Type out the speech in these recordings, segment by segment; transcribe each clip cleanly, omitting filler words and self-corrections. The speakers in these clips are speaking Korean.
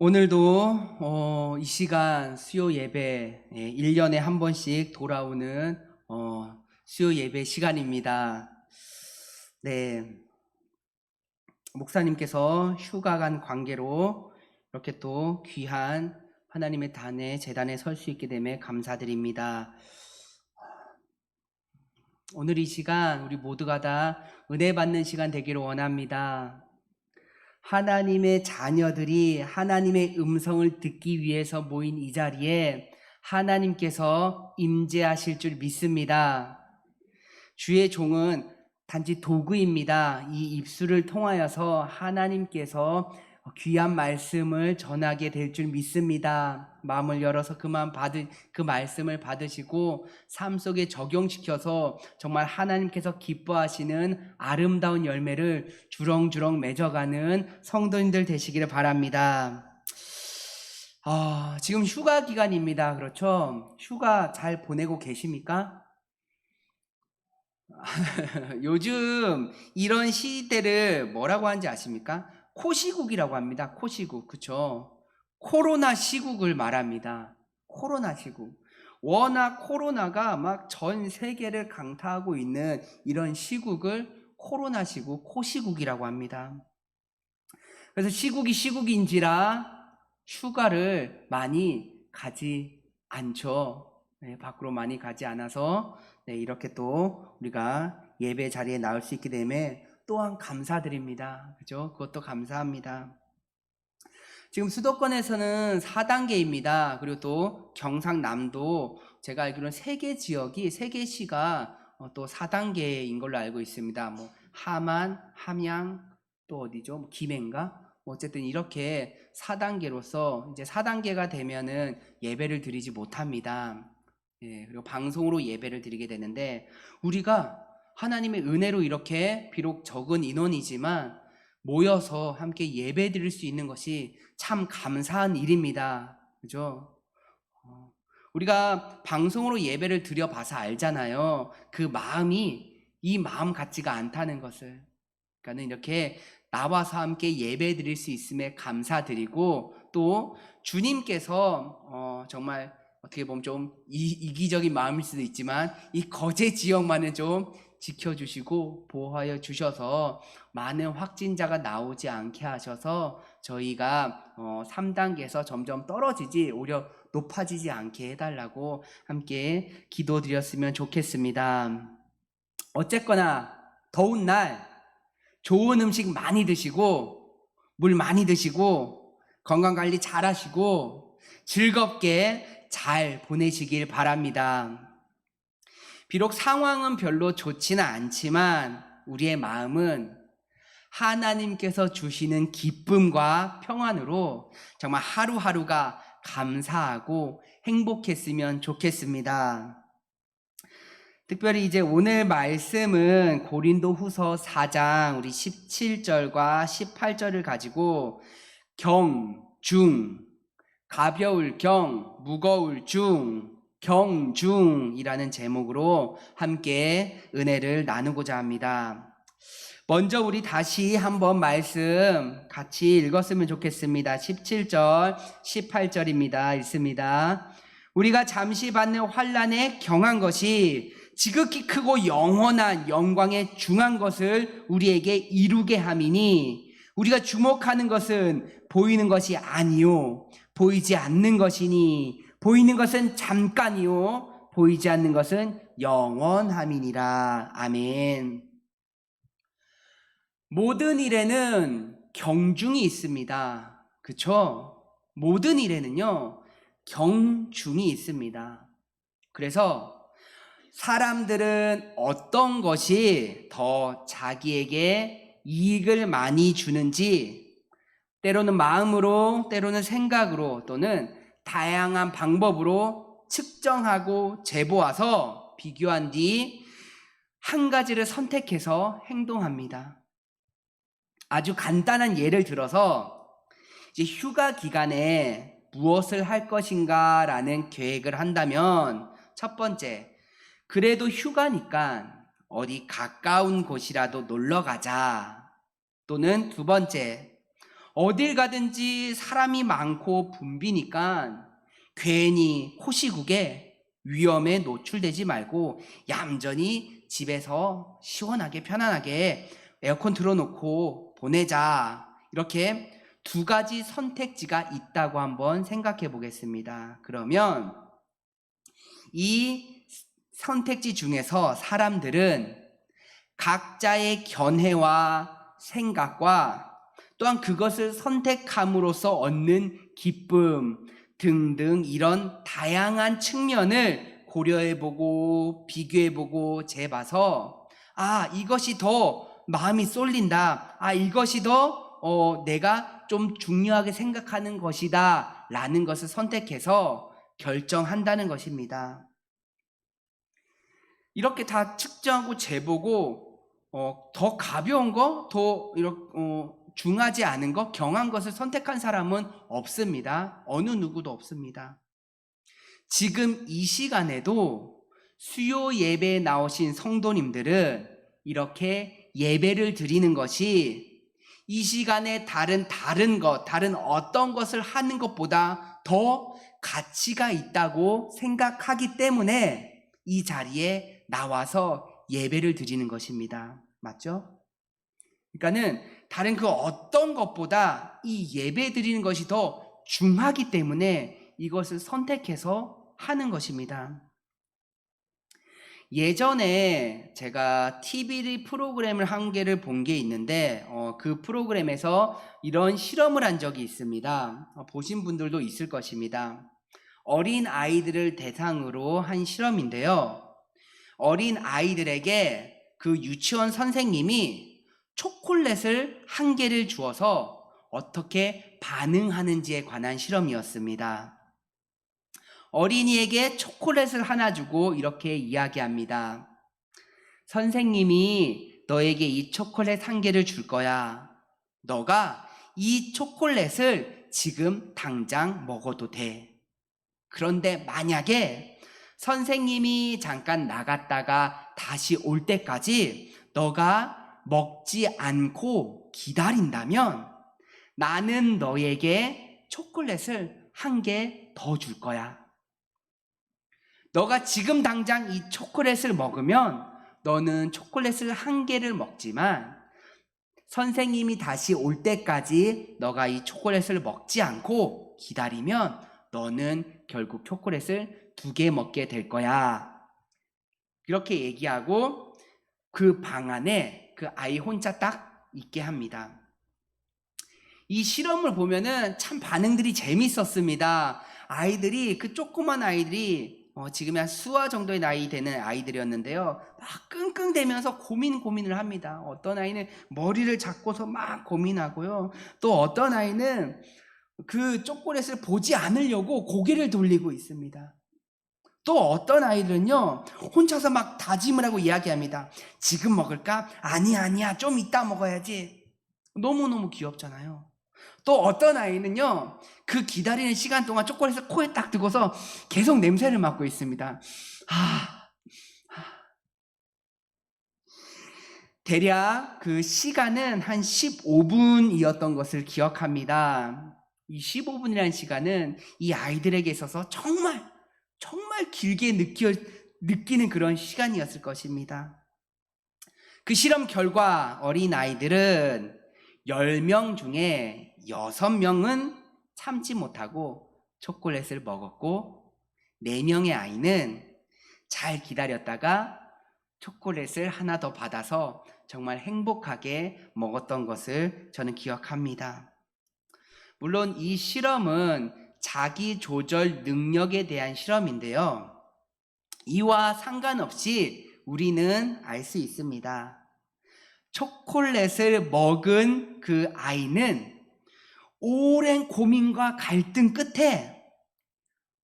오늘도 이 시간 수요 예배 1년에 한 번씩 돌아오는 수요 예배 시간입니다. 네, 목사님께서 휴가 간 관계로 이렇게 또 귀한 하나님의 재단에 설 수 있게 됨에 감사드립니다. 오늘 이 시간 우리 모두가 다 은혜 받는 시간 되기를 원합니다. 하나님의 자녀들이 하나님의 음성을 듣기 위해서 모인 이 자리에 하나님께서 임재하실 줄 믿습니다. 주의 종은 단지 도구입니다. 이 입술을 통하여서 하나님께서 귀한 말씀을 전하게 될 줄 믿습니다. 마음을 열어서 그 말씀을 받으시고 삶 속에 적용시켜서 정말 하나님께서 기뻐하시는 아름다운 열매를 주렁주렁 맺어가는 성도님들 되시기를 바랍니다. 지금 휴가 기간입니다. 그렇죠? 휴가 잘 보내고 계십니까? 요즘 이런 시대를 뭐라고 하는지 아십니까? 코시국이라고 합니다. 코시국. 그쵸? 코로나 시국을 말합니다. 코로나 시국. 워낙 코로나가 막 전 세계를 강타하고 있는 이런 시국을 코로나 시국, 코시국이라고 합니다. 그래서 시국이 시국인지라 휴가를 많이 가지 않죠. 네, 밖으로 많이 가지 않아서 이렇게 또 우리가 예배 자리에 나올 수 있게 되면 또한 감사드립니다. 그죠? 그것도 감사합니다. 지금 수도권에서는 4단계입니다. 그리고 또 경상남도 제가 알기로는 3개 지역이 3개 시가 또 4단계인 걸로 알고 있습니다. 뭐 함안, 함양, 또 어디죠? 뭐 김해인가? 어쨌든 이렇게 4단계로서 이제 4단계가 되면은 예배를 드리지 못합니다. 예, 그리고 방송으로 예배를 드리게 되는데 우리가 하나님의 은혜로 이렇게 비록 적은 인원이지만 모여서 함께 예배 드릴 수 있는 것이 참 감사한 일입니다. 그죠? 우리가 방송으로 예배를 드려봐서 알잖아요. 그 마음이 이 마음 같지가 않다는 것을. 그러니까 이렇게 나와서 함께 예배 드릴 수 있음에 감사드리고 또 주님께서 정말 어떻게 보면 좀 이기적인 마음일 수도 있지만 이 거제 지역만은 좀 지켜주시고 보호하여 주셔서 많은 확진자가 나오지 않게 하셔서 저희가 3단계에서 점점 떨어지지 오히려 높아지지 않게 해달라고 함께 기도드렸으면 좋겠습니다. 어쨌거나 더운 날 좋은 음식 많이 드시고 물 많이 드시고 건강관리 잘 하시고 즐겁게 잘 보내시길 바랍니다. 비록 상황은 별로 좋지는 않지만 우리의 마음은 하나님께서 주시는 기쁨과 평안으로 정말 하루하루가 감사하고 행복했으면 좋겠습니다. 특별히 이제 오늘 말씀은 고린도후서 4장 우리 17절과 18절을 가지고 중, 가벼울 경, 무거울 경중이라는 제목으로 함께 은혜를 나누고자 합니다. 먼저 우리 다시 한번 말씀 같이 읽었으면 좋겠습니다. 17절, 18절입니다. 읽습니다. 우리가 잠시 받는 환난에 경한 것이 지극히 크고 영원한 영광에 중한 것을 우리에게 이루게 함이니 우리가 주목하는 것은 보이는 것이 아니요 보이지 않는 것이니 보이는 것은 잠깐이요 보이지 않는 것은 영원함이니라. 아멘. 모든 일에는 경중이 있습니다. 그쵸? 모든 일에는요 경중이 있습니다. 그래서 사람들은 어떤 것이 더 자기에게 이익을 많이 주는지 때로는 마음으로 때로는 생각으로 또는 다양한 방법으로 측정하고 재보아서 비교한 뒤 한 가지를 선택해서 행동합니다. 아주 간단한 예를 들어서 이제 휴가 기간에 무엇을 할 것인가 라는 계획을 한다면 첫 번째, 그래도 휴가니까 어디 가까운 곳이라도 놀러 가자. 또는 두 번째, 어딜 가든지 사람이 많고 붐비니까 괜히 코시국에 위험에 노출되지 말고 얌전히 집에서 시원하게 편안하게 에어컨 틀어놓고 보내자. 이렇게 두 가지 선택지가 있다고 한번 생각해 보겠습니다. 그러면 이 선택지 중에서 사람들은 각자의 견해와 생각과 또한 그것을 선택함으로써 얻는 기쁨 등등 이런 다양한 측면을 고려해보고 비교해보고 재봐서 이것이 더 마음이 쏠린다. 이것이 더 내가 좀 중요하게 생각하는 것이다 라는 것을 선택해서 결정한다는 것입니다. 이렇게 다 측정하고 재보고 더 가벼운 거, 더 중하지 않은 거, 경한 것을 선택한 사람은 없습니다. 어느 누구도 없습니다. 지금 이 시간에도 수요 예배에 나오신 성도님들은 이렇게 예배를 드리는 것이 이 시간에 다른 어떤 것을 하는 것보다 더 가치가 있다고 생각하기 때문에 이 자리에 나와서 예배를 드리는 것입니다. 맞죠? 그러니까는 다른 그 어떤 것보다 이 예배 드리는 것이 더 중하기 때문에 이것을 선택해서 하는 것입니다. 예전에 제가 TV 프로그램을 한 개를 본 게 있는데 그 프로그램에서 이런 실험을 한 적이 있습니다. 보신 분들도 있을 것입니다. 어린 아이들을 대상으로 한 실험인데요. 어린 아이들에게 그 유치원 선생님이 초콜릿을 한 개를 주어서 어떻게 반응하는지에 관한 실험이었습니다. 어린이에게 초콜릿을 하나 주고 이렇게 이야기합니다. 선생님이 너에게 이 초콜릿 한 개를 줄 거야. 너가 이 초콜릿을 지금 당장 먹어도 돼. 그런데 만약에 선생님이 잠깐 나갔다가 다시 올 때까지 너가 먹지 않고 기다린다면 나는 너에게 초콜릿을 한 개 더 줄 거야. 너가 지금 당장 이 초콜릿을 먹으면 너는 초콜릿을 한 개를 먹지만 선생님이 다시 올 때까지 너가 이 초콜릿을 먹지 않고 기다리면 너는 결국 초콜릿을 2개 먹게 될 거야. 이렇게 얘기하고 그 방 안에 그 아이 혼자 딱 있게 합니다. 이 실험을 보면은 참 반응들이 재밌었습니다. 아이들이 그 조그만 아이들이 지금 한 수아 정도의 나이 되는 아이들이었는데요. 막 끙끙대면서 고민을 합니다. 어떤 아이는 머리를 잡고서 막 고민하고요. 또 어떤 아이는 그 초콜릿을 보지 않으려고 고개를 돌리고 있습니다. 또 어떤 아이들은요, 혼자서 막 다짐을 하고 이야기합니다. 지금 먹을까? 아니야, 좀 이따 먹어야지. 너무너무 귀엽잖아요. 또 어떤 아이는요, 그 기다리는 시간 동안 초콜릿을 코에 딱 두고서 계속 냄새를 맡고 있습니다. 대략 그 시간은 한 15분이었던 것을 기억합니다. 이 15분이라는 시간은 이 아이들에게 있어서 정말 길게 느끼는 그런 시간이었을 것입니다. 그 실험 결과 어린 아이들은 10명 중에 6명은 참지 못하고 초콜릿을 먹었고 4명의 아이는 잘 기다렸다가 초콜릿을 하나 더 받아서 정말 행복하게 먹었던 것을 저는 기억합니다. 물론 이 실험은 자기 조절 능력에 대한 실험인데요. 이와 상관없이 우리는 알 수 있습니다. 초콜릿을 먹은 그 아이는 오랜 고민과 갈등 끝에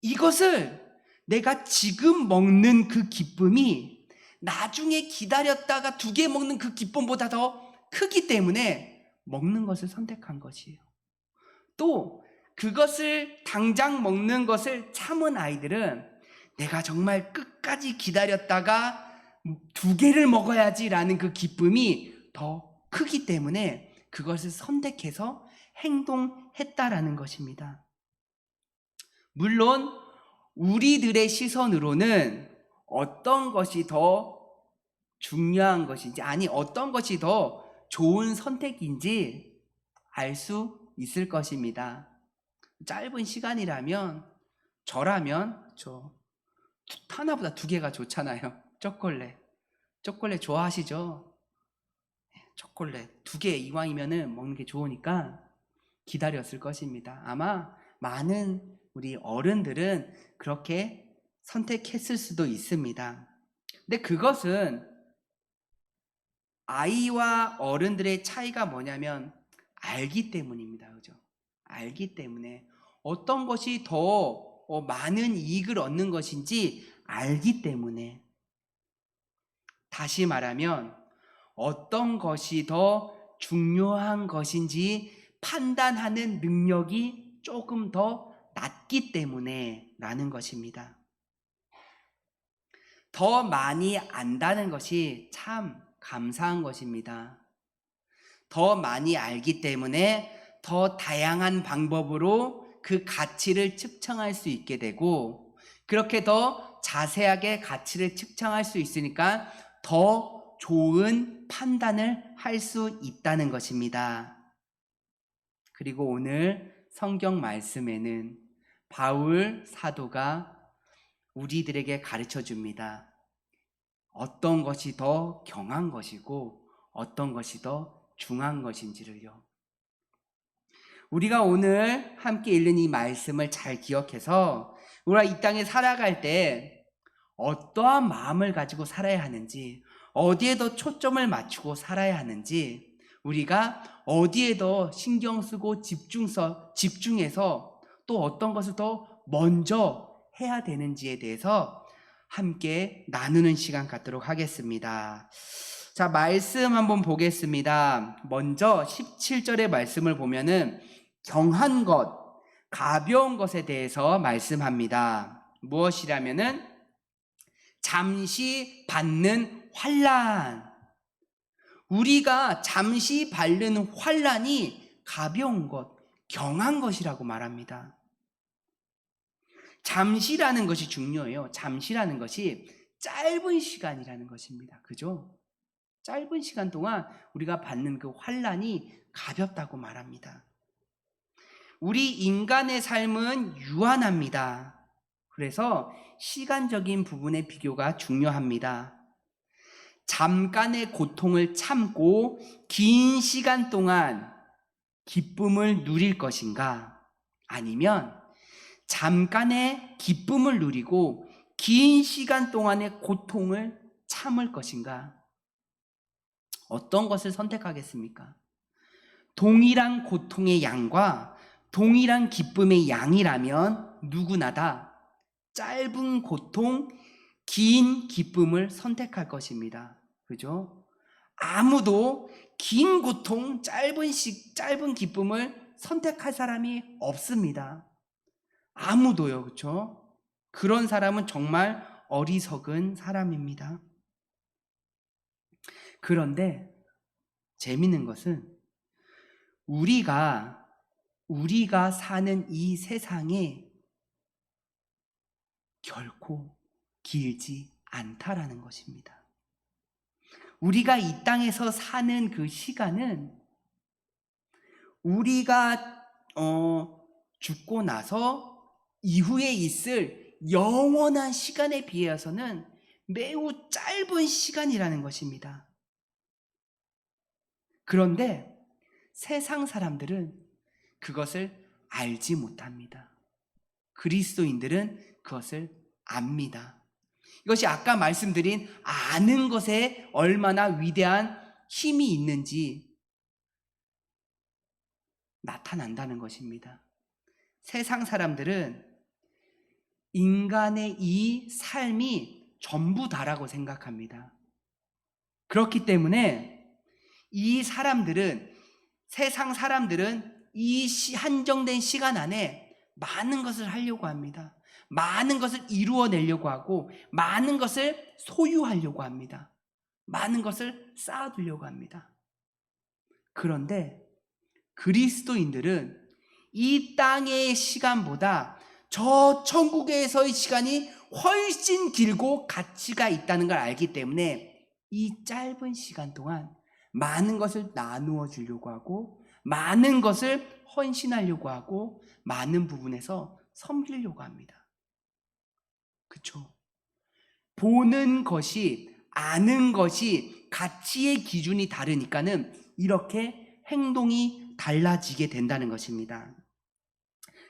이것을 내가 지금 먹는 그 기쁨이 나중에 기다렸다가 2개 먹는 그 기쁨보다 더 크기 때문에 먹는 것을 선택한 것이에요. 또 그것을 당장 먹는 것을 참은 아이들은 내가 정말 끝까지 기다렸다가 2개를 먹어야지라는 그 기쁨이 더 크기 때문에 그것을 선택해서 행동했다라는 것입니다. 물론 우리들의 시선으로는 어떤 것이 더 중요한 것인지, 아니 어떤 것이 더 좋은 선택인지 알 수 있을 것입니다. 짧은 시간이라면, 저라면 하나보다 두 개가 좋잖아요. 초콜릿 좋아하시죠? 초콜릿 두 개 이왕이면은 먹는 게 좋으니까 기다렸을 것입니다. 아마 많은 우리 어른들은 그렇게 선택했을 수도 있습니다. 근데 그것은 아이와 어른들의 차이가 뭐냐면 알기 때문입니다. 그죠? 알기 때문에 어떤 것이 더 많은 이익을 얻는 것인지 알기 때문에, 다시 말하면 어떤 것이 더 중요한 것인지 판단하는 능력이 조금 더 낮기 때문에 라는 것입니다. 더 많이 안다는 것이 참 감사한 것입니다. 더 많이 알기 때문에 더 다양한 방법으로 그 가치를 측정할 수 있게 되고, 그렇게 더 자세하게 가치를 측정할 수 있으니까 더 좋은 판단을 할 수 있다는 것입니다. 그리고 오늘 성경 말씀에는 바울 사도가 우리들에게 가르쳐 줍니다. 어떤 것이 더 경한 것이고 어떤 것이 더 중한 것인지를요. 우리가 오늘 함께 읽는 이 말씀을 잘 기억해서 우리가 이 땅에 살아갈 때 어떠한 마음을 가지고 살아야 하는지, 어디에 더 초점을 맞추고 살아야 하는지, 우리가 어디에 더 신경 쓰고 집중해서 또 어떤 것을 더 먼저 해야 되는지에 대해서 함께 나누는 시간 갖도록 하겠습니다. 자, 말씀 한번 보겠습니다. 먼저 17절의 말씀을 보면은 경한 것, 가벼운 것에 대해서 말씀합니다. 무엇이라면은 잠시 받는 환난. 우리가 잠시 받는 환난이 가벼운 것, 경한 것이라고 말합니다. 잠시라는 것이 중요해요. 잠시라는 것이 짧은 시간이라는 것입니다. 그죠? 짧은 시간 동안 우리가 받는 그 환난이 가볍다고 말합니다. 우리 인간의 삶은 유한합니다. 그래서 시간적인 부분의 비교가 중요합니다. 잠깐의 고통을 참고 긴 시간 동안 기쁨을 누릴 것인가? 아니면 잠깐의 기쁨을 누리고 긴 시간 동안의 고통을 참을 것인가? 어떤 것을 선택하겠습니까? 동일한 고통의 양과 동일한 기쁨의 양이라면 누구나 다 짧은 고통, 긴 기쁨을 선택할 것입니다. 그죠? 아무도 긴 고통, 짧은 기쁨을 선택할 사람이 없습니다. 아무도요. 그렇죠? 그런 사람은 정말 어리석은 사람입니다. 그런데 재밌는 것은 우리가 사는 이 세상에 결코 길지 않다라는 것입니다. 우리가 이 땅에서 사는 그 시간은 우리가 죽고 나서 이후에 있을 영원한 시간에 비해서는 매우 짧은 시간이라는 것입니다. 그런데 세상 사람들은 그것을 알지 못합니다. 그리스도인들은 그것을 압니다. 이것이 아까 말씀드린 아는 것에 얼마나 위대한 힘이 있는지 나타난다는 것입니다. 세상 사람들은 인간의 이 삶이 전부다라고 생각합니다. 그렇기 때문에 세상 사람들은 이 한정된 시간 안에 많은 것을 하려고 합니다. 많은 것을 이루어내려고 하고 많은 것을 소유하려고 합니다. 많은 것을 쌓아두려고 합니다. 그런데 그리스도인들은 이 땅의 시간보다 저 천국에서의 시간이 훨씬 길고 가치가 있다는 걸 알기 때문에 이 짧은 시간 동안 많은 것을 나누어 주려고 하고, 많은 것을 헌신하려고 하고, 많은 부분에서 섬기려고 합니다. 그렇죠? 보는 것이, 아는 것이 가치의 기준이 다르니까는 이렇게 행동이 달라지게 된다는 것입니다.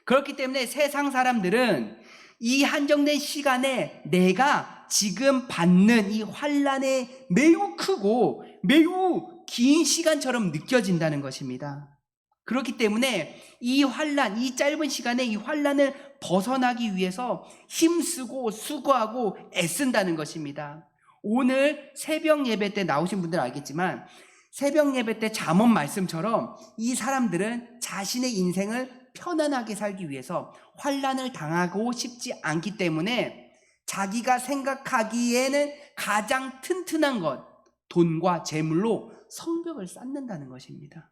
그렇기 때문에 세상 사람들은 이 한정된 시간에 내가 지금 받는 이 환난에 매우 크고 매우 긴 시간처럼 느껴진다는 것입니다. 그렇기 때문에 이 환난, 이 짧은 시간에 이 환난을 벗어나기 위해서 힘쓰고 수고하고 애쓴다는 것입니다. 오늘 새벽 예배 때 나오신 분들은 알겠지만 새벽 예배 때 잠언 말씀처럼 이 사람들은 자신의 인생을 편안하게 살기 위해서 환난을 당하고 싶지 않기 때문에 자기가 생각하기에는 가장 튼튼한 것, 돈과 재물로 성벽을 쌓는다는 것입니다.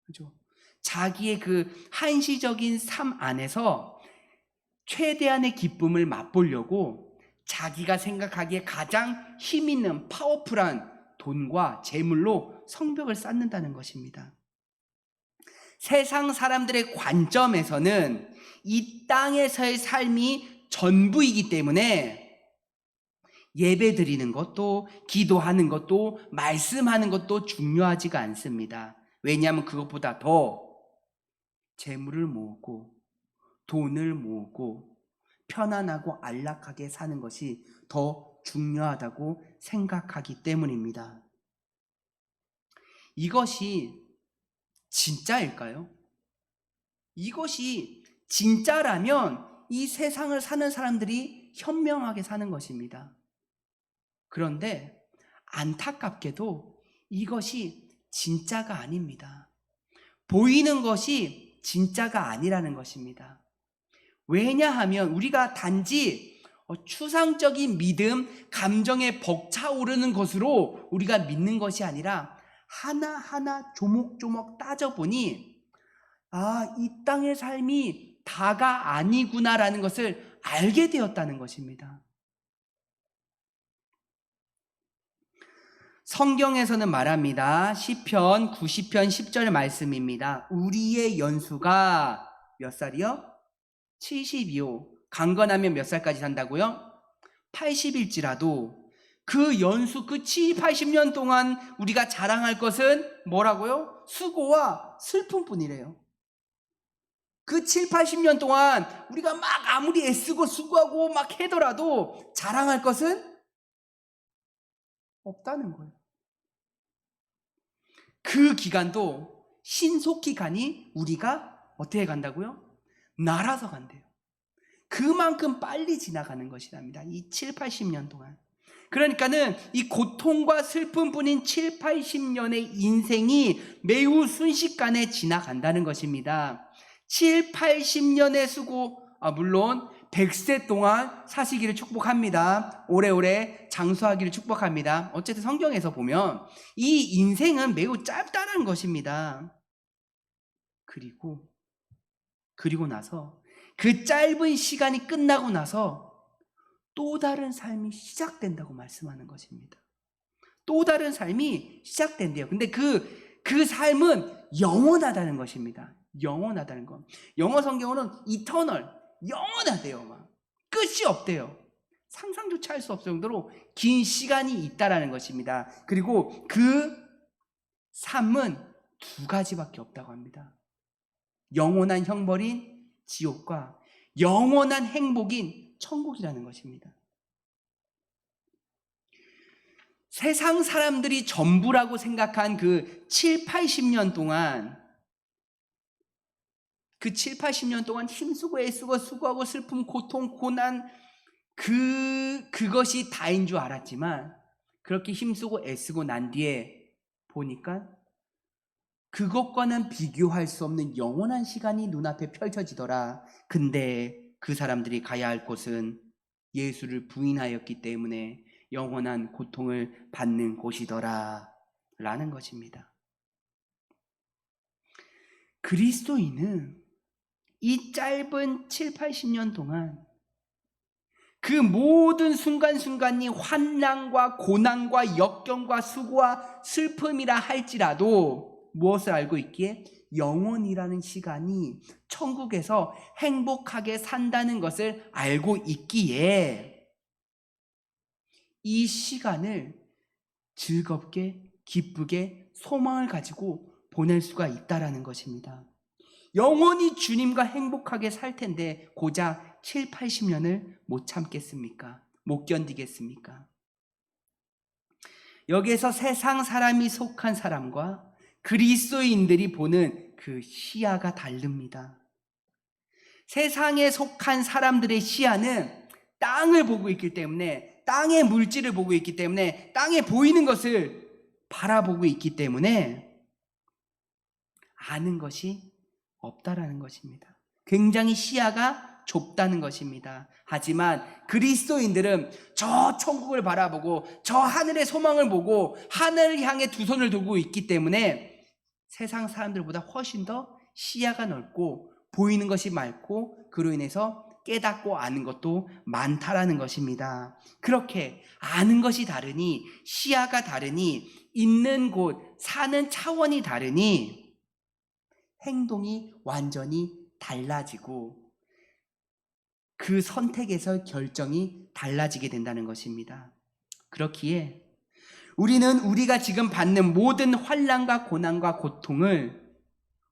그죠? 자기의 그 한시적인 삶 안에서 최대한의 기쁨을 맛보려고 자기가 생각하기에 가장 힘 있는 파워풀한 돈과 재물로 성벽을 쌓는다는 것입니다. 세상 사람들의 관점에서는 이 땅에서의 삶이 전부이기 때문에 예배 드리는 것도, 기도하는 것도, 말씀하는 것도 중요하지가 않습니다. 왜냐하면 그것보다 더 재물을 모으고 돈을 모으고 편안하고 안락하게 사는 것이 더 중요하다고 생각하기 때문입니다. 이것이 진짜일까요? 이것이 진짜라면 이 세상을 사는 사람들이 현명하게 사는 것입니다. 그런데 안타깝게도 이것이 진짜가 아닙니다. 보이는 것이 진짜가 아니라는 것입니다. 왜냐하면 우리가 단지 추상적인 믿음, 감정에 벅차오르는 것으로 우리가 믿는 것이 아니라 하나하나 조목조목 따져보니 이 땅의 삶이 다가 아니구나라는 것을 알게 되었다는 것입니다. 성경에서는 말합니다. 시편 90편 10절 말씀입니다. 우리의 연수가 몇 살이요? 70이요. 강건하면 몇 살까지 산다고요? 80일지라도 그 연수, 그 70, 80년 동안 우리가 자랑할 것은 뭐라고요? 수고와 슬픔뿐이래요. 그 7, 80년 동안 우리가 막 아무리 애쓰고 수고하고 막 해더라도 자랑할 것은 없다는 거예요. 그 기간도 신속히 가니 우리가 어떻게 간다고요? 날아서 간대요. 그만큼 빨리 지나가는 것이랍니다. 이 7, 80년 동안. 그러니까는 이 고통과 슬픔뿐인 7, 80년의 인생이 매우 순식간에 지나간다는 것입니다. 7, 80년의 수고, 물론 100세 동안 사시기를 축복합니다. 오래오래 장수하기를 축복합니다. 어쨌든 성경에서 보면 이 인생은 매우 짧다는 것입니다. 그리고 나서 그 짧은 시간이 끝나고 나서 또 다른 삶이 시작된다고 말씀하는 것입니다. 또 다른 삶이 시작된대요. 근데 그 삶은 영원하다는 것입니다. 영원하다는 것. 영어 성경으로는 eternal, 영원하대요. 막 끝이 없대요. 상상조차 할 수 없을 정도로 긴 시간이 있다라는 것입니다. 그리고 그 삶은 두 가지밖에 없다고 합니다. 영원한 형벌인 지옥과 영원한 행복인 천국이라는 것입니다. 세상 사람들이 전부라고 생각한 그 7, 80년 동안 그 7, 80년 동안 힘쓰고 애쓰고 수고하고 슬픔, 고통, 고난 그것이 다인 줄 알았지만 그렇게 힘쓰고 애쓰고 난 뒤에 보니까 그것과는 비교할 수 없는 영원한 시간이 눈앞에 펼쳐지더라. 근데 그 사람들이 가야 할 곳은 예수를 부인하였기 때문에 영원한 고통을 받는 곳이더라 라는 것입니다. 그리스도인은 이 짧은 7, 80년 동안 그 모든 순간순간이 환난과 고난과 역경과 수고와 슬픔이라 할지라도 무엇을 알고 있기에? 영원이라는 시간이 천국에서 행복하게 산다는 것을 알고 있기에 이 시간을 즐겁게 기쁘게 소망을 가지고 보낼 수가 있다라는 것입니다. 영원히 주님과 행복하게 살 텐데 고작 7, 80년을 못 참겠습니까? 못 견디겠습니까? 여기에서 세상 사람이 속한 사람과 그리스도인들이 보는 그 시야가 다릅니다. 세상에 속한 사람들의 시야는 땅을 보고 있기 때문에, 땅의 물질을 보고 있기 때문에, 땅에 보이는 것을 바라보고 있기 때문에 아는 것이 없다라는 것입니다. 굉장히 시야가 좁다는 것입니다. 하지만 그리스도인들은 저 천국을 바라보고 저 하늘의 소망을 보고 하늘을 향해 두 손을 두고 있기 때문에 세상 사람들보다 훨씬 더 시야가 넓고 보이는 것이 많고 그로 인해서 깨닫고 아는 것도 많다라는 것입니다. 그렇게 아는 것이 다르니, 시야가 다르니, 있는 곳, 사는 차원이 다르니 행동이 완전히 달라지고 그 선택에서 결정이 달라지게 된다는 것입니다. 그렇기에 우리는 우리가 지금 받는 모든 환난과 고난과 고통을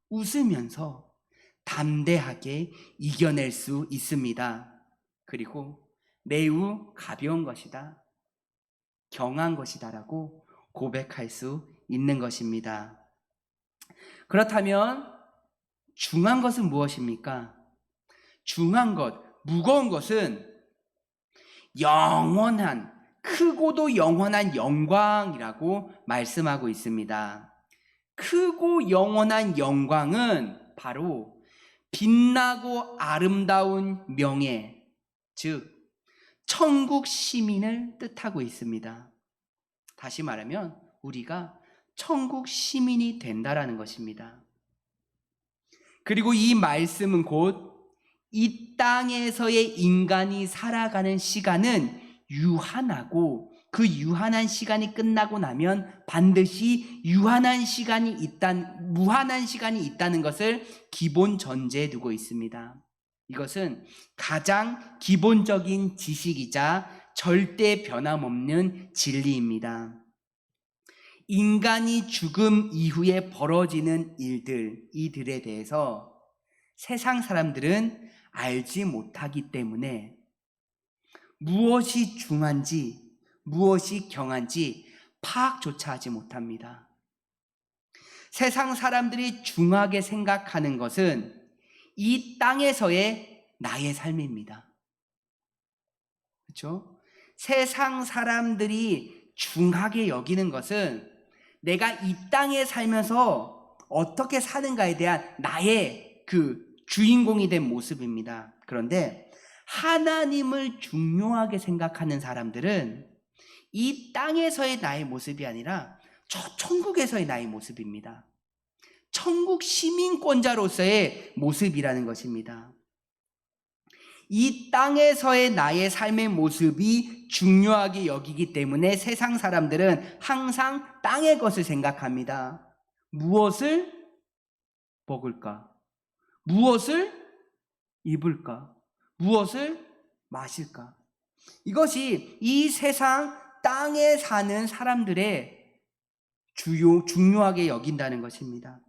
웃으면서 담대하게 이겨낼 수 있습니다. 그리고 매우 가벼운 것이다, 경한 것이다라고 고백할 수 있는 것입니다. 그렇다면 중한 것은 무엇입니까? 중한 것, 무거운 것은 영원한, 크고도 영원한 영광이라고 말씀하고 있습니다. 크고 영원한 영광은 바로 빛나고 아름다운 명예, 즉 천국 시민을 뜻하고 있습니다. 다시 말하면 우리가 천국 시민이 된다라는 것입니다. 그리고 이 말씀은 곧 이 땅에서의 인간이 살아가는 시간은 유한하고 그 유한한 시간이 끝나고 나면 반드시 무한한 시간이 있다는 것을 기본 전제에 두고 있습니다. 이것은 가장 기본적인 지식이자 절대 변함없는 진리입니다. 인간이 죽음 이후에 벌어지는 이들에 대해서 세상 사람들은 알지 못하기 때문에 무엇이 중한지 무엇이 경한지 파악조차 하지 못합니다. 세상 사람들이 중하게 생각하는 것은 이 땅에서의 나의 삶입니다. 그렇죠? 세상 사람들이 중하게 여기는 것은 내가 이 땅에 살면서 어떻게 사는가에 대한 나의 그 주인공이 된 모습입니다. 그런데 하나님을 중요하게 생각하는 사람들은 이 땅에서의 나의 모습이 아니라 저 천국에서의 나의 모습입니다. 천국 시민권자로서의 모습이라는 것입니다. 이 땅에서의 나의 삶의 모습이 중요하게 여기기 때문에 세상 사람들은 항상 땅의 것을 생각합니다. 무엇을 먹을까? 무엇을 입을까? 무엇을 마실까? 이것이 이 세상 땅에 사는 사람들의 중요하게 여긴다는 것입니다.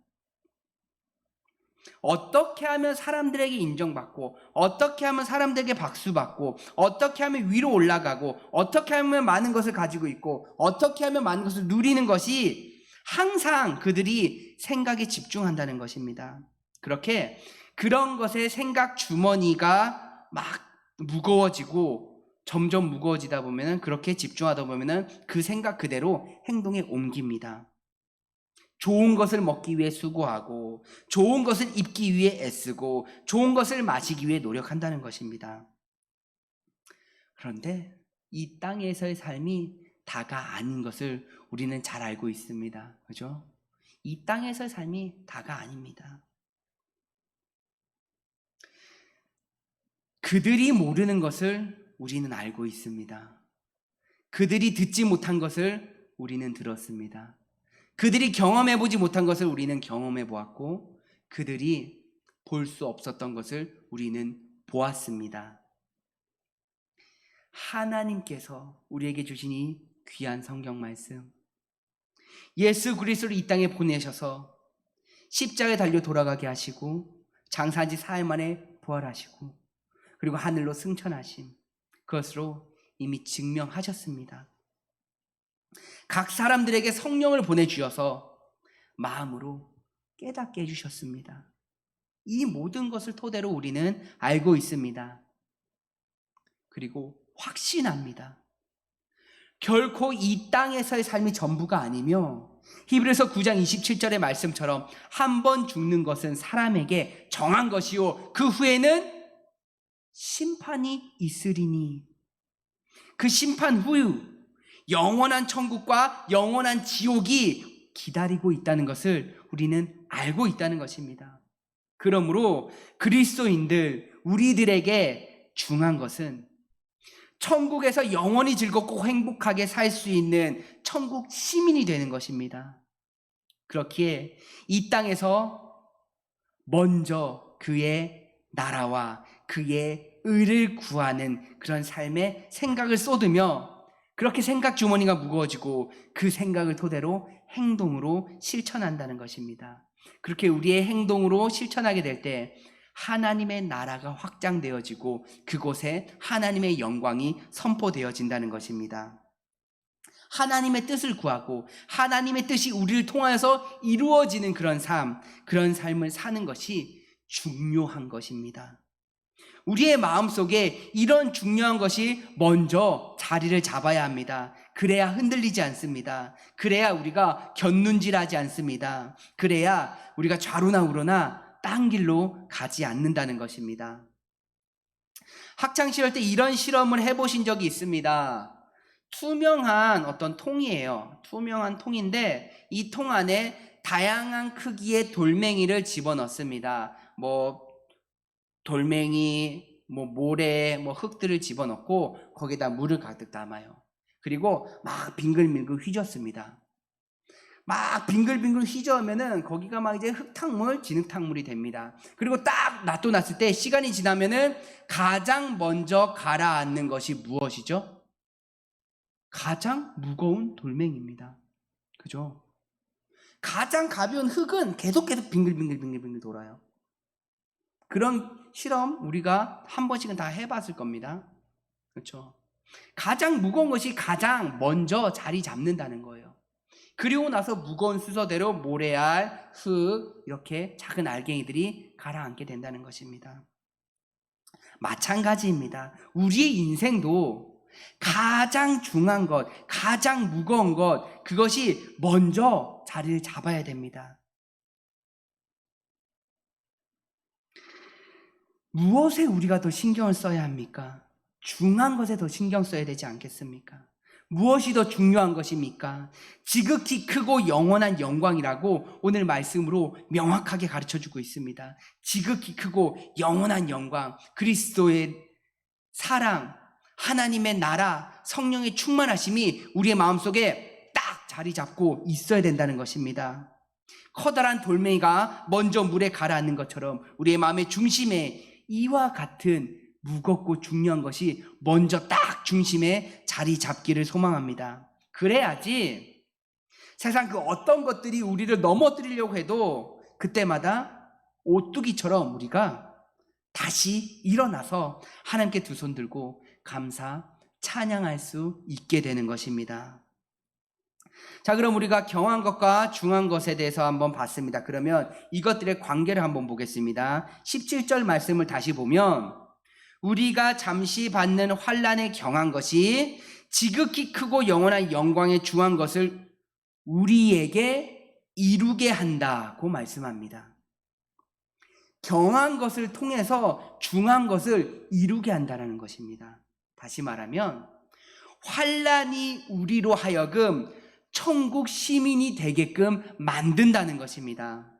어떻게 하면 사람들에게 인정받고, 어떻게 하면 사람들에게 박수받고, 어떻게 하면 위로 올라가고, 어떻게 하면 많은 것을 가지고 있고, 어떻게 하면 많은 것을 누리는 것이 항상 그들이 생각에 집중한다는 것입니다. 그렇게 그런 것에 생각 주머니가 막 무거워지고 점점 무거워지다 보면 그렇게 집중하다 보면 그 생각 그대로 행동에 옮깁니다. 좋은 것을 먹기 위해 수고하고 좋은 것을 입기 위해 애쓰고 좋은 것을 마시기 위해 노력한다는 것입니다. 그런데 이 땅에서의 삶이 다가 아닌 것을 우리는 잘 알고 있습니다. 그죠? 이 땅에서의 삶이 다가 아닙니다. 그들이 모르는 것을 우리는 알고 있습니다. 그들이 듣지 못한 것을 우리는 들었습니다. 그들이 경험해보지 못한 것을 우리는 경험해보았고, 그들이 볼 수 없었던 것을 우리는 보았습니다. 하나님께서 우리에게 주신 이 귀한 성경 말씀, 예수 그리스도를 이 땅에 보내셔서 십자가에 달려 돌아가게 하시고 장사한 지 4일 만에 부활하시고 그리고 하늘로 승천하심, 그것으로 이미 증명하셨습니다. 각 사람들에게 성령을 보내주셔서 마음으로 깨닫게 해주셨습니다. 이 모든 것을 토대로 우리는 알고 있습니다. 그리고 확신합니다. 결코 이 땅에서의 삶이 전부가 아니며, 히브리서 9장 27절의 말씀처럼 한 번 죽는 것은 사람에게 정한 것이요 그 후에는 심판이 있으리니, 그 심판 후 영원한 천국과 영원한 지옥이 기다리고 있다는 것을 우리는 알고 있다는 것입니다. 그러므로 그리스도인들, 우리들에게 중요한 것은 천국에서 영원히 즐겁고 행복하게 살 수 있는 천국 시민이 되는 것입니다. 그렇기에 이 땅에서 먼저 그의 나라와 그의 의를 구하는 그런 삶에 생각을 쏟으며, 그렇게 생각 주머니가 무거워지고 그 생각을 토대로 행동으로 실천한다는 것입니다. 그렇게 우리의 행동으로 실천하게 될 때 하나님의 나라가 확장되어지고 그곳에 하나님의 영광이 선포되어진다는 것입니다. 하나님의 뜻을 구하고 하나님의 뜻이 우리를 통하여서 이루어지는 그런 삶을 사는 것이 중요한 것입니다. 우리의 마음속에 이런 중요한 것이 먼저 자리를 잡아야 합니다. 그래야 흔들리지 않습니다. 그래야 우리가 곁눈질하지 않습니다. 그래야 우리가 좌로나 우로나 딴 길로 가지 않는다는 것입니다. 학창시절 때 이런 실험을 해보신 적이 있습니다. 투명한 어떤 통이에요. 투명한 통인데 이 통 안에 다양한 크기의 돌멩이를 집어넣습니다. 돌멩이, 모래, 흙들을 집어넣고 거기다 물을 가득 담아요. 그리고 막 빙글빙글 휘젓습니다. 막 빙글빙글 휘저으면은 거기가 막 이제 흙탕물, 진흙탕물이 됩니다. 그리고 딱 놔뒀을 때 시간이 지나면은 가장 먼저 가라앉는 것이 무엇이죠? 가장 무거운 돌멩이입니다. 그죠? 가장 가벼운 흙은 계속 빙글빙글 돌아요. 그런 실험 우리가 한 번씩은 다 해봤을 겁니다. 그렇죠? 가장 무거운 것이 가장 먼저 자리 잡는다는 거예요. 그리고 나서 무거운 순서대로 모래알, 흙, 이렇게 작은 알갱이들이 가라앉게 된다는 것입니다. 마찬가지입니다. 우리의 인생도 가장 중요한 것, 가장 무거운 것, 그것이 먼저 자리를 잡아야 됩니다. 무엇에 우리가 더 신경을 써야 합니까? 중요한 것에 더 신경 써야 되지 않겠습니까? 무엇이 더 중요한 것입니까? 지극히 크고 영원한 영광이라고 오늘 말씀으로 명확하게 가르쳐주고 있습니다. 지극히 크고 영원한 영광, 그리스도의 사랑, 하나님의 나라, 성령의 충만하심이 우리의 마음속에 딱 자리 잡고 있어야 된다는 것입니다. 커다란 돌멩이가 먼저 물에 가라앉는 것처럼 우리의 마음의 중심에 이와 같은 무겁고 중요한 것이 먼저 딱 중심에 자리 잡기를 소망합니다. 그래야지 세상 그 어떤 것들이 우리를 넘어뜨리려고 해도 그때마다 오뚜기처럼 우리가 다시 일어나서 하나님께 두 손 들고 감사, 찬양할 수 있게 되는 것입니다. 자, 그럼 우리가 경한 것과 중한 것에 대해서 한번 봤습니다. 그러면 이것들의 관계를 한번 보겠습니다. 17절 말씀을 다시 보면 우리가 잠시 받는 환난에 경한 것이 지극히 크고 영원한 영광에 중한 것을 우리에게 이루게 한다고 말씀합니다. 경한 것을 통해서 중한 것을 이루게 한다는 것입니다. 다시 말하면 환난이 우리로 하여금 천국 시민이 되게끔 만든다는 것입니다.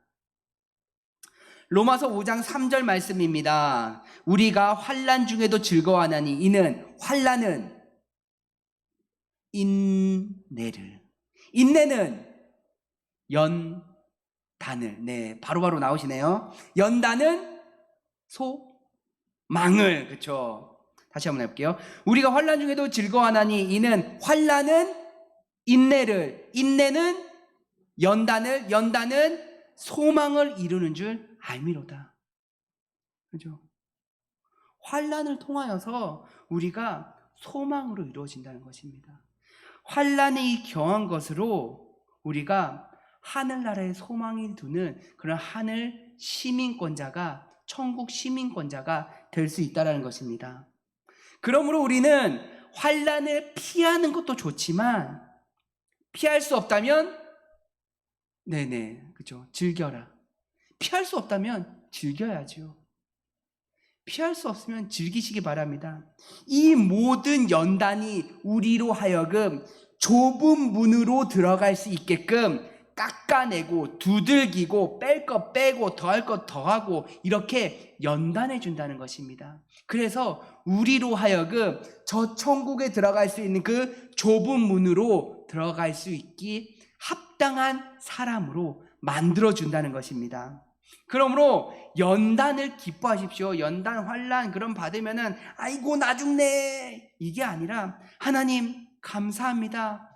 로마서 5장 3절 말씀입니다. 우리가 환난 중에도 즐거워하나니 이는 환난은 인내를, 인내는 연단을, 네, 바로바로 나오시네요. 연단은 소망을, 그렇죠? 다시 한번 해볼게요. 우리가 환난 중에도 즐거워하나니 이는 환난은 인내를, 인내는 연단을, 연단은 소망을 이루는 줄 알미로다. 그죠? 환난을 통하여서 우리가 소망으로 이루어진다는 것입니다. 환난이 경한 것으로 우리가 하늘나라에 소망이 두는 그런 하늘 시민권자가, 천국 시민권자가 될 수 있다는 것입니다. 그러므로 우리는 환난을 피하는 것도 좋지만 피할 수 없다면 네네, 그죠, 즐겨라. 피할 수 없다면 즐겨야죠. 피할 수 없으면 즐기시기 바랍니다. 이 모든 연단이 우리로 하여금 좁은 문으로 들어갈 수 있게끔 깎아내고 두들기고 뺄 것 빼고 더할 것 더하고 이렇게 연단해 준다는 것입니다. 그래서 우리로 하여금 저 천국에 들어갈 수 있는 그 좁은 문으로 들어갈 수 있기 합당한 사람으로 만들어 준다는 것입니다. 그러므로 연단을 기뻐하십시오. 연단, 환난 그런 받으면은 아이고 나 죽네 이게 아니라 하나님 감사합니다.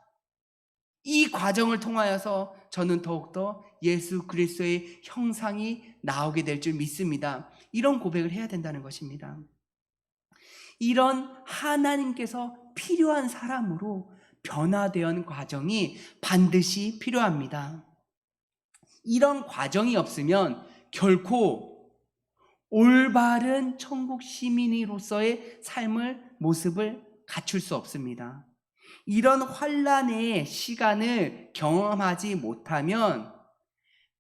이 과정을 통하여서 저는 더욱더 예수 그리스도의 형상이 나오게 될 줄 믿습니다. 이런 고백을 해야 된다는 것입니다. 이런 하나님께서 필요한 사람으로 변화되는 과정이 반드시 필요합니다. 이런 과정이 없으면 결코 올바른 천국 시민으로서의 삶을, 모습을 갖출 수 없습니다. 이런 환난의 시간을 경험하지 못하면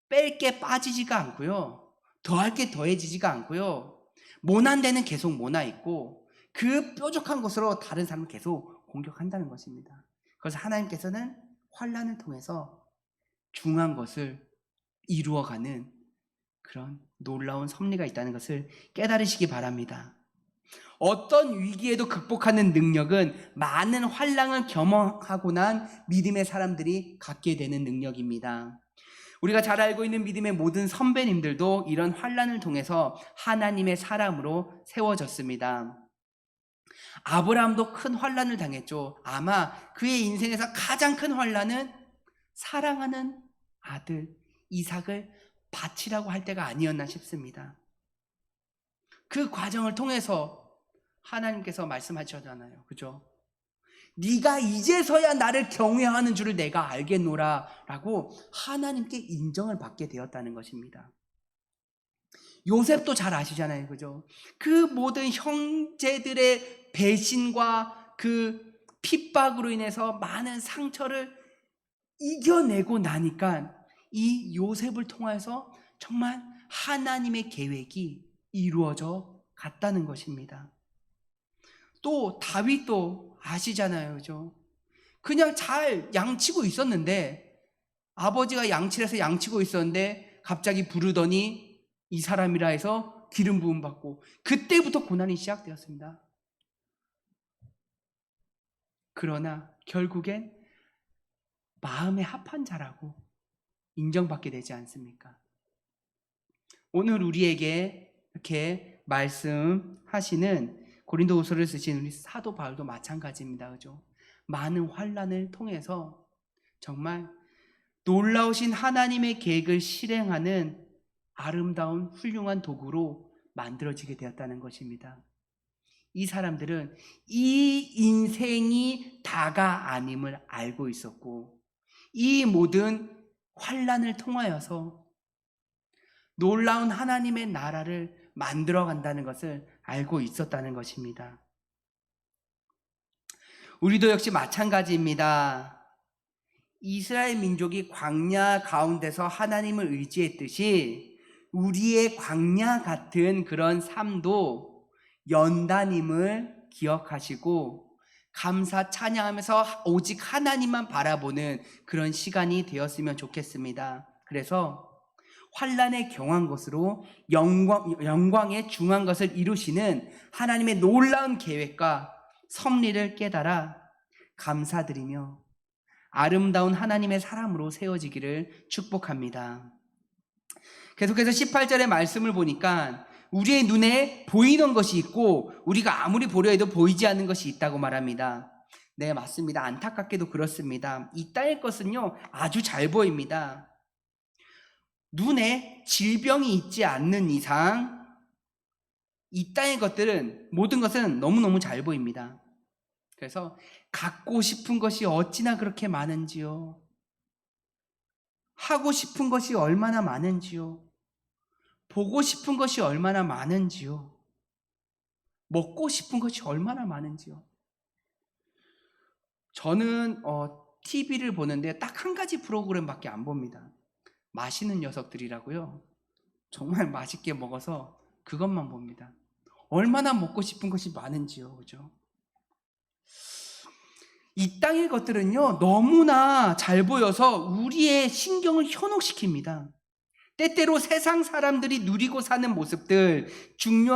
뺄 게 빠지지가 않고요, 더할 게 더해지지가 않고요, 모난 데는 계속 모나 있고 그 뾰족한 것으로 다른 사람을 계속 공격한다는 것입니다. 그래서 하나님께서는 환난을 통해서 중요한 것을 이루어가는 그런 놀라운 섭리가 있다는 것을 깨달으시기 바랍니다. 어떤 위기에도 극복하는 능력은 많은 환난을 경험하고 난 믿음의 사람들이 갖게 되는 능력입니다. 우리가 잘 알고 있는 믿음의 모든 선배님들도 이런 환난을 통해서 하나님의 사람으로 세워졌습니다. 아브라함도 큰 환난을 당했죠. 아마 그의 인생에서 가장 큰 환난은 사랑하는 아들 이삭을 바치라고 할 때가 아니었나 싶습니다. 그 과정을 통해서 하나님께서 말씀하셨잖아요. 그죠? 네가 이제서야 나를 경외하는 줄을 내가 알겠노라 라고 하나님께 인정을 받게 되었다는 것입니다. 요셉도 잘 아시잖아요. 그죠? 그 모든 형제들의 배신과 그 핍박으로 인해서 많은 상처를 이겨내고 나니까 이 요셉을 통해서 정말 하나님의 계획이 이루어져 갔다는 것입니다. 또 다윗도 아시잖아요. 그죠? 그냥 잘 양치고 있었는데, 아버지가 양치를 해서 양치고 있었는데 갑자기 부르더니 이 사람이라 해서 기름 부음 받고, 그때부터 고난이 시작되었습니다. 그러나 결국엔 마음에 합한 자라고 인정받게 되지 않습니까? 오늘 우리에게 이렇게 말씀하시는 고린도후서를 쓰신 우리 사도 바울도 마찬가지입니다. 그죠? 많은 환난을 통해서 정말 놀라우신 하나님의 계획을 실행하는 아름다운 훌륭한 도구로 만들어지게 되었다는 것입니다. 이 사람들은 이 인생이 다가 아님을 알고 있었고, 이 모든 환난을 통하여서 놀라운 하나님의 나라를 만들어 간다는 것을 알고 있었다는 것입니다. 우리도 역시 마찬가지입니다. 이스라엘 민족이 광야 가운데서 하나님을 의지했듯이 우리의 광야 같은 그런 삶도 연단임을 기억하시고 감사 찬양하면서 오직 하나님만 바라보는 그런 시간이 되었으면 좋겠습니다. 그래서 환난에 경한 것으로 영광에 중한 것을 이루시는 하나님의 놀라운 계획과 섭리를 깨달아 감사드리며 아름다운 하나님의 사람으로 세워지기를 축복합니다. 계속해서 18절의 말씀을 보니까 우리의 눈에 보이는 것이 있고 우리가 아무리 보려 해도 보이지 않는 것이 있다고 말합니다. 네, 맞습니다. 안타깝게도 그렇습니다. 이 땅의 것은요, 아주 잘 보입니다. 눈에 질병이 있지 않는 이상 이 땅의 것들은, 모든 것은 너무너무 잘 보입니다. 그래서 갖고 싶은 것이 어찌나 그렇게 많은지요. 하고 싶은 것이 얼마나 많은지요. 보고 싶은 것이 얼마나 많은지요. 먹고 싶은 것이 얼마나 많은지요. 저는 TV를 보는데 딱 한 가지 프로그램밖에 안 봅니다. 맛있는 녀석들이라고요. 정말 맛있게 먹어서 그것만 봅니다. 얼마나 먹고 싶은 것이 많은지요. 그죠? 이 땅의 것들은요, 너무나 잘 보여서 우리의 신경을 현혹시킵니다. 때때로 세상 사람들이 누리고 사는 모습들,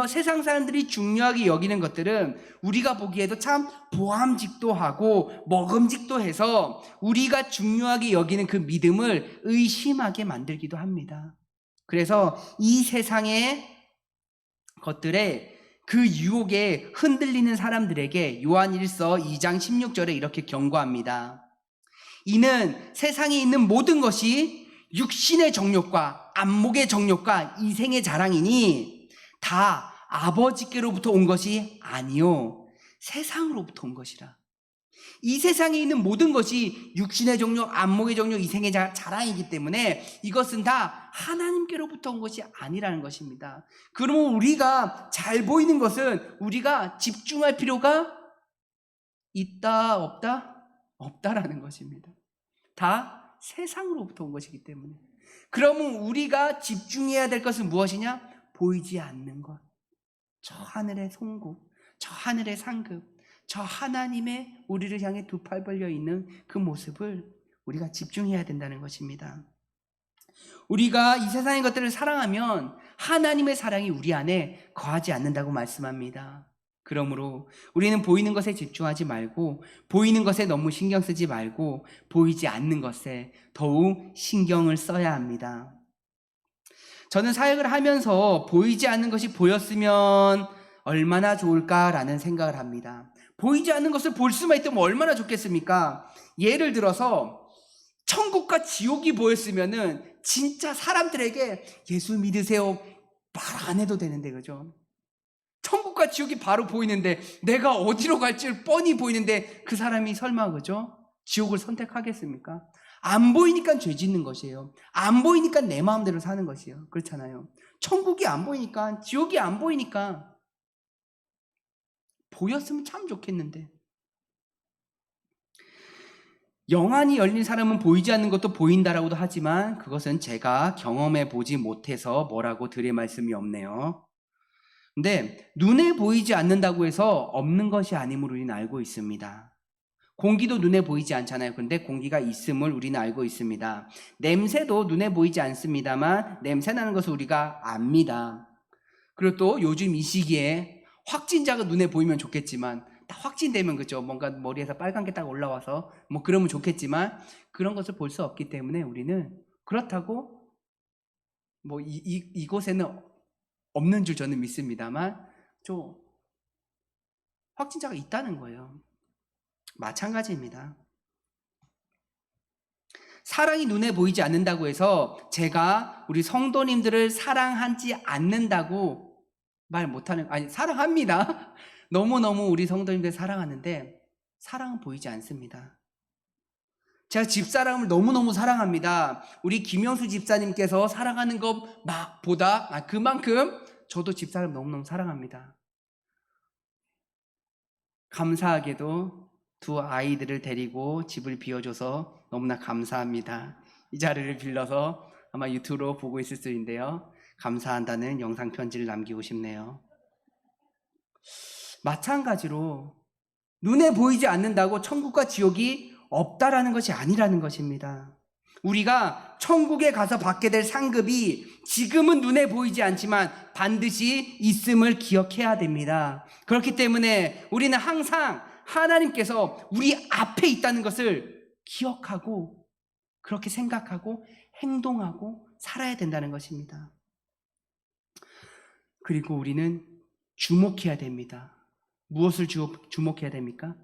세상 사람들이 중요하게 여기는 것들은 우리가 보기에도 참 보암직도 하고 먹음직도 해서 우리가 중요하게 여기는 그 믿음을 의심하게 만들기도 합니다. 그래서 이 세상의 것들에 그 유혹에 흔들리는 사람들에게 요한일서 2장 16절에 이렇게 경고합니다. 이는 세상에 있는 모든 것이 육신의 정욕과 안목의 정욕과 이생의 자랑이니 다 아버지께로부터 온 것이 아니요 세상으로부터 온 것이라. 이 세상에 있는 모든 것이 육신의 정욕, 안목의 정욕, 이생의 자랑이기 때문에 이것은 다 하나님께로부터 온 것이 아니라는 것입니다. 그러면 우리가 잘 보이는 것은 우리가 집중할 필요가 있다, 없다? 없다라는 것입니다. 다 세상으로부터 온 것이기 때문에. 그러면 우리가 집중해야 될 것은 무엇이냐? 보이지 않는 것. 저 하늘의 송구, 저 하늘의 상급, 저 하나님의 우리를 향해 두 팔 벌려 있는 그 모습을 우리가 집중해야 된다는 것입니다. 우리가 이 세상의 것들을 사랑하면 하나님의 사랑이 우리 안에 거하지 않는다고 말씀합니다. 그러므로 우리는 보이는 것에 집중하지 말고 보이는 것에 너무 신경 쓰지 말고 보이지 않는 것에 더욱 신경을 써야 합니다. 저는 사역을 하면서 보이지 않는 것이 보였으면 얼마나 좋을까라는 생각을 합니다. 보이지 않는 것을 볼 수만 있다면 얼마나 좋겠습니까? 예를 들어서 천국과 지옥이 보였으면은 진짜 사람들에게 예수 믿으세요 말 안 해도 되는데, 그죠? 천국과 지옥이 바로 보이는데 내가 어디로 갈지 뻔히 보이는데 그 사람이 설마, 그죠? 지옥을 선택하겠습니까? 안 보이니까 죄 짓는 것이에요. 안 보이니까 내 마음대로 사는 것이에요. 그렇잖아요. 천국이 안 보이니까, 지옥이 안 보이니까. 보였으면 참 좋겠는데. 영안이 열린 사람은 보이지 않는 것도 보인다라고도 하지만 그것은 제가 경험해 보지 못해서 뭐라고 드릴 말씀이 없네요. 근데 눈에 보이지 않는다고 해서 없는 것이 아님을 우리는 알고 있습니다. 공기도 눈에 보이지 않잖아요. 근데 공기가 있음을 우리는 알고 있습니다. 냄새도 눈에 보이지 않습니다만 냄새 나는 것을 우리가 압니다. 그리고 또 요즘 이 시기에 확진자가 눈에 보이면 좋겠지만 다 확진되면, 그죠? 뭔가 머리에서 빨간 게 딱 올라와서 뭐 그러면 좋겠지만 그런 것을 볼 수 없기 때문에 우리는 그렇다고 뭐 이곳에는 없는 줄 저는 믿습니다만 좀 확진자가 있다는 거예요. 마찬가지입니다. 사랑이 눈에 보이지 않는다고 해서 제가 우리 성도님들을 사랑하지 않는다고 말 못하는, 아니, 사랑합니다. 너무너무 우리 성도님들 사랑하는데 사랑은 보이지 않습니다. 제가 집사람을 너무너무 사랑합니다. 우리 김영수 집사님께서 사랑하는 것보다 그만큼 저도 집사람 너무너무 사랑합니다. 감사하게도 두 아이들을 데리고 집을 비워줘서 너무나 감사합니다. 이 자리를 빌려서 아마 유튜브로 보고 있을 수인데요. 감사한다는 영상 편지를 남기고 싶네요. 마찬가지로 눈에 보이지 않는다고 천국과 지옥이 없다라는 것이 아니라는 것입니다. 우리가 천국에 가서 받게 될 상급이 지금은 눈에 보이지 않지만 반드시 있음을 기억해야 됩니다. 그렇기 때문에 우리는 항상 하나님께서 우리 앞에 있다는 것을 기억하고 그렇게 생각하고 행동하고 살아야 된다는 것입니다. 그리고 우리는 주목해야 됩니다. 무엇을 주목해야 됩니까?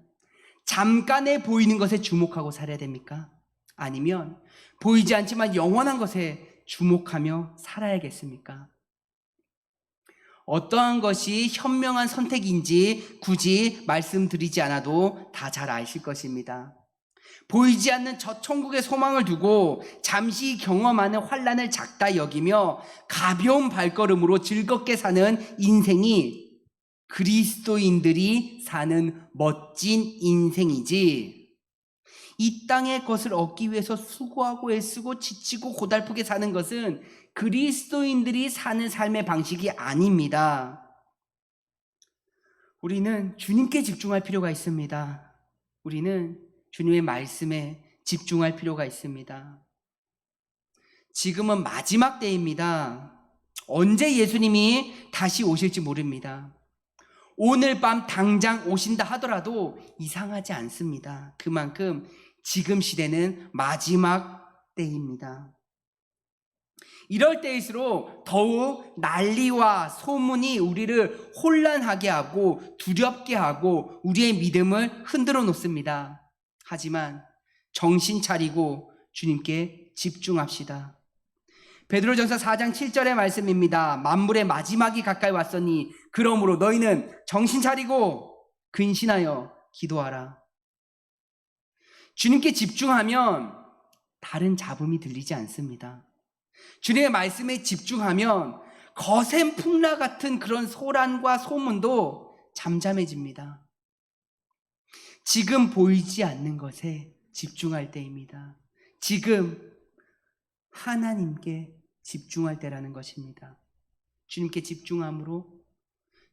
잠깐에 보이는 것에 주목하고 살아야 됩니까? 아니면 보이지 않지만 영원한 것에 주목하며 살아야겠습니까? 어떠한 것이 현명한 선택인지 굳이 말씀드리지 않아도 다 잘 아실 것입니다. 보이지 않는 저 천국의 소망을 두고 잠시 경험하는 환난을 작다 여기며 가벼운 발걸음으로 즐겁게 사는 인생이 그리스도인들이 사는 멋진 인생이지, 이 땅의 것을 얻기 위해서 수고하고 애쓰고 지치고 고달프게 사는 것은 그리스도인들이 사는 삶의 방식이 아닙니다. 우리는 주님께 집중할 필요가 있습니다. 우리는 주님의 말씀에 집중할 필요가 있습니다. 지금은 마지막 때입니다. 언제 예수님이 다시 오실지 모릅니다. 오늘 밤 당장 오신다 하더라도 이상하지 않습니다. 그만큼 지금 시대는 마지막 때입니다. 이럴 때일수록 더욱 난리와 소문이 우리를 혼란하게 하고 두렵게 하고 우리의 믿음을 흔들어 놓습니다. 하지만 정신 차리고 주님께 집중합시다. 베드로전서 4장 7절의 말씀입니다. 만물의 마지막이 가까이 왔으니 그러므로 너희는 정신 차리고 근신하여 기도하라. 주님께 집중하면 다른 잡음이 들리지 않습니다. 주님의 말씀에 집중하면 거센 풍라 같은 그런 소란과 소문도 잠잠해집니다. 지금 보이지 않는 것에 집중할 때입니다. 지금 하나님께 집중할 때라는 것입니다. 주님께 집중함으로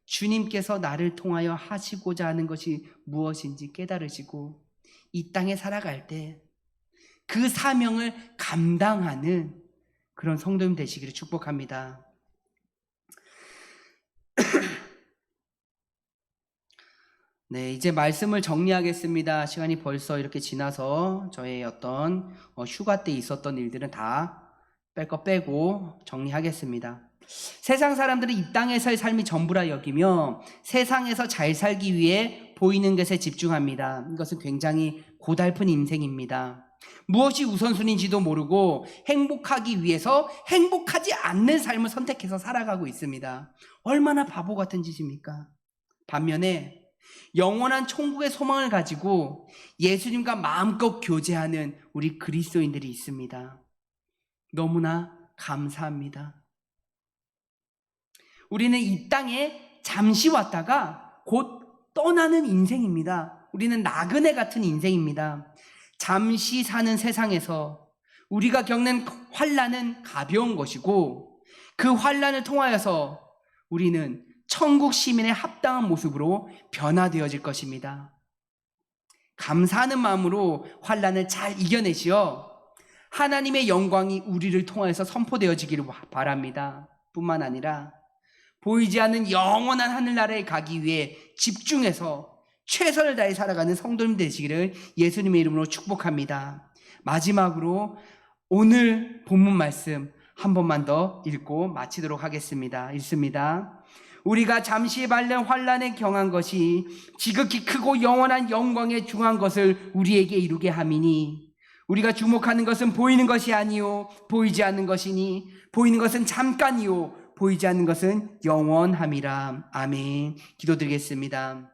주님께서 나를 통하여 하시고자 하는 것이 무엇인지 깨달으시고 이 땅에 살아갈 때 그 사명을 감당하는 그런 성도님 되시기를 축복합니다. 네, 이제 말씀을 정리하겠습니다. 시간이 벌써 이렇게 지나서 저의 어떤 휴가 때 있었던 일들은 다 뺄 거 빼고 정리하겠습니다. 세상 사람들은 이 땅에서의 삶이 전부라 여기며 세상에서 잘 살기 위해 보이는 것에 집중합니다. 이것은 굉장히 고달픈 인생입니다. 무엇이 우선순위인지도 모르고 행복하기 위해서 행복하지 않는 삶을 선택해서 살아가고 있습니다. 얼마나 바보 같은 짓입니까? 반면에 영원한 천국의 소망을 가지고 예수님과 마음껏 교제하는 우리 그리스도인들이 있습니다. 너무나 감사합니다. 우리는 이 땅에 잠시 왔다가 곧 떠나는 인생입니다. 우리는 나그네 같은 인생입니다. 잠시 사는 세상에서 우리가 겪는 환난은 가벼운 것이고 그 환난을 통하여서 우리는 천국 시민의 합당한 모습으로 변화되어질 것입니다. 감사하는 마음으로 환난을 잘 이겨내시어 하나님의 영광이 우리를 통하여서 선포되어지기를 바랍니다. 뿐만 아니라 보이지 않는 영원한 하늘나라에 가기 위해 집중해서 최선을 다해 살아가는 성도님 되시기를 예수님의 이름으로 축복합니다. 마지막으로 오늘 본문 말씀 한 번만 더 읽고 마치도록 하겠습니다. 읽습니다. 우리가 잠시 발른 환난에 경한 것이 지극히 크고 영원한 영광에 중한 것을 우리에게 이루게 함이니 우리가 주목하는 것은 보이는 것이 아니요 보이지 않는 것이니 보이는 것은 잠깐이요 보이지 않는 것은 영원함이라. 아멘. 기도드리겠습니다.